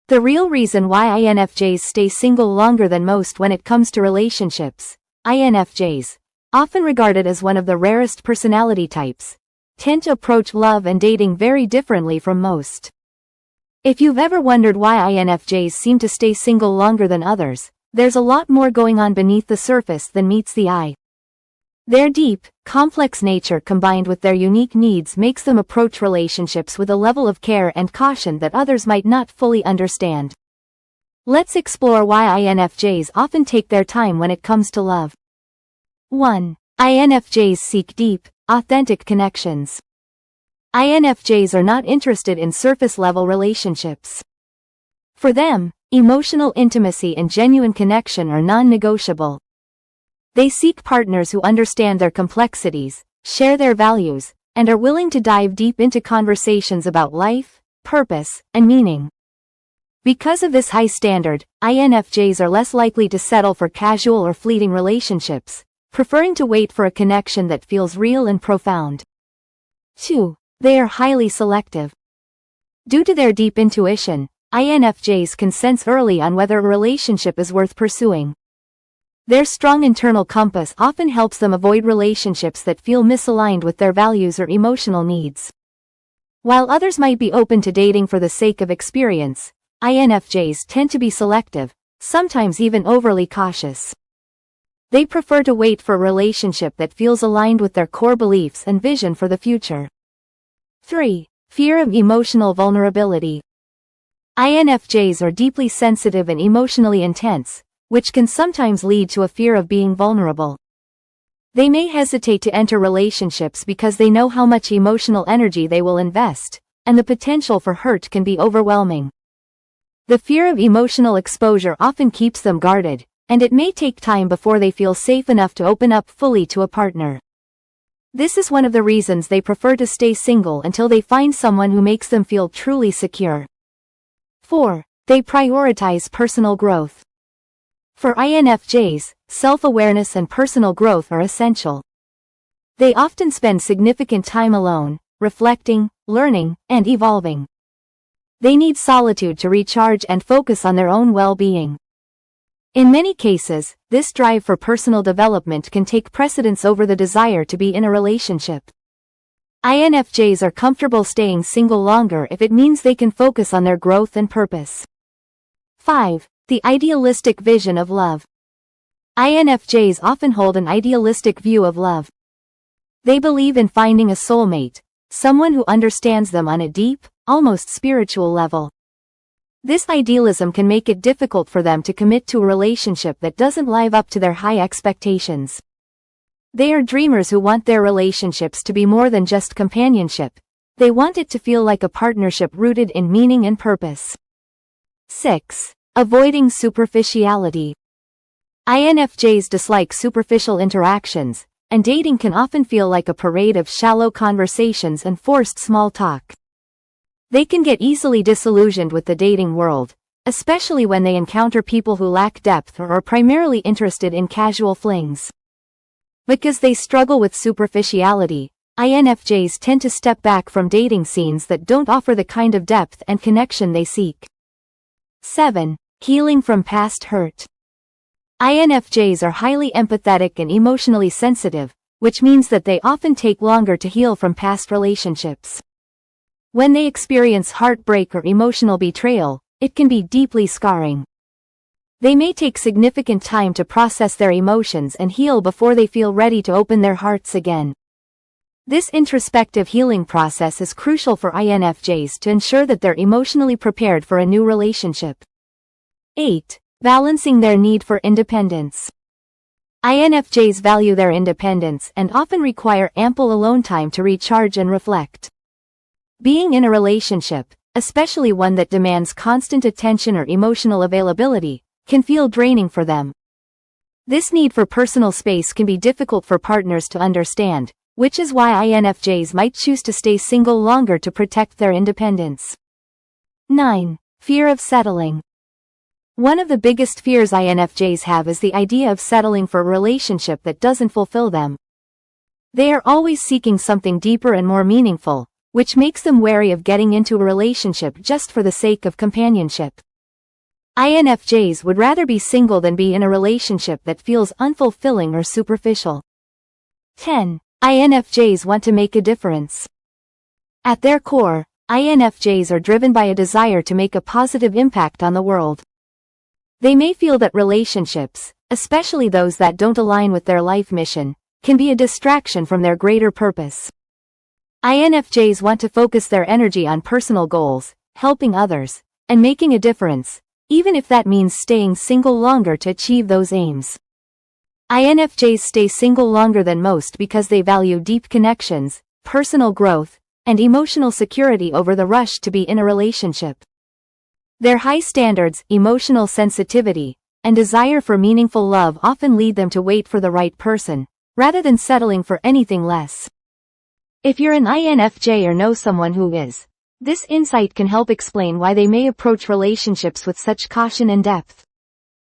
The real reason why INFJs stay single longer than most when it comes to relationships. INFJs, often regarded as one of the rarest personality types, tend to approach love and dating very differently from most. If you've ever wondered why INFJs seem to stay single longer than others, there's a lot more going on beneath the surface than meets the eye. Their deep, complex nature combined with their unique needs makes them approach relationships with a level of care and caution that others might not fully understand. Let's explore why INFJs often take their time when it comes to love. 1. INFJs seek deep, authentic connections. INFJs are not interested in surface-level relationships. For them, emotional intimacy and genuine connection are non-negotiable. They seek partners who understand their complexities, share their values, and are willing to dive deep into conversations about life, purpose, and meaning. Because of this high standard, INFJs are less likely to settle for casual or fleeting relationships, preferring to wait for a connection that feels real and profound. 2. They are highly selective. Due to their deep intuition, INFJs can sense early on whether a relationship is worth pursuing. Their strong internal compass often helps them avoid relationships that feel misaligned with their values or emotional needs. While others might be open to dating for the sake of experience, INFJs tend to be selective, sometimes even overly cautious. They prefer to wait for a relationship that feels aligned with their core beliefs and vision for the future. 3. Fear of emotional vulnerability. INFJs are deeply sensitive and emotionally intense, which can sometimes lead to a fear of being vulnerable. They may hesitate to enter relationships because they know how much emotional energy they will invest, and the potential for hurt can be overwhelming. The fear of emotional exposure often keeps them guarded, and it may take time before they feel safe enough to open up fully to a partner. This is one of the reasons they prefer to stay single until they find someone who makes them feel truly secure. 4. They prioritize personal growth. For INFJs, self-awareness and personal growth are essential. They often spend significant time alone, reflecting, learning, and evolving. They need solitude to recharge and focus on their own well-being. In many cases, this drive for personal development can take precedence over the desire to be in a relationship. INFJs are comfortable staying single longer if it means they can focus on their growth and purpose. 5. The idealistic vision of love. INFJs often hold an idealistic view of love. They believe in finding a soulmate, someone who understands them on a deep, almost spiritual level. This idealism can make it difficult for them to commit to a relationship that doesn't live up to their high expectations. They are dreamers who want their relationships to be more than just companionship. They want it to feel like a partnership rooted in meaning and purpose. 6. Avoiding superficiality. INFJs dislike superficial interactions, and dating can often feel like a parade of shallow conversations and forced small talk. They can get easily disillusioned with the dating world, especially when they encounter people who lack depth or are primarily interested in casual flings. Because they struggle with superficiality, INFJs tend to step back from dating scenes that don't offer the kind of depth and connection they seek. 7. Healing from past hurt. INFJs are highly empathetic and emotionally sensitive, which means that they often take longer to heal from past relationships. When they experience heartbreak or emotional betrayal, it can be deeply scarring. They may take significant time to process their emotions and heal before they feel ready to open their hearts again. This introspective healing process is crucial for INFJs to ensure that they're emotionally prepared for a new relationship. 8. Balancing their need for independence. INFJs value their independence and often require ample alone time to recharge and reflect. Being in a relationship, especially one that demands constant attention or emotional availability, can feel draining for them. This need for personal space can be difficult for partners to understand, which is why INFJs might choose to stay single longer to protect their independence. 9. Fear of settling. One of the biggest fears INFJs have is the idea of settling for a relationship that doesn't fulfill them. They are always seeking something deeper and more meaningful, which makes them wary of getting into a relationship just for the sake of companionship. INFJs would rather be single than be in a relationship that feels unfulfilling or superficial. 10. INFJs want to make a difference. At their core, INFJs are driven by a desire to make a positive impact on the world. They may feel that relationships, especially those that don't align with their life mission, can be a distraction from their greater purpose. INFJs want to focus their energy on personal goals, helping others, and making a difference, even if that means staying single longer to achieve those aims. INFJs stay single longer than most because they value deep connections, personal growth, and emotional security over the rush to be in a relationship. Their high standards, emotional sensitivity, and desire for meaningful love often lead them to wait for the right person, rather than settling for anything less. If you're an INFJ or know someone who is, this insight can help explain why they may approach relationships with such caution and depth.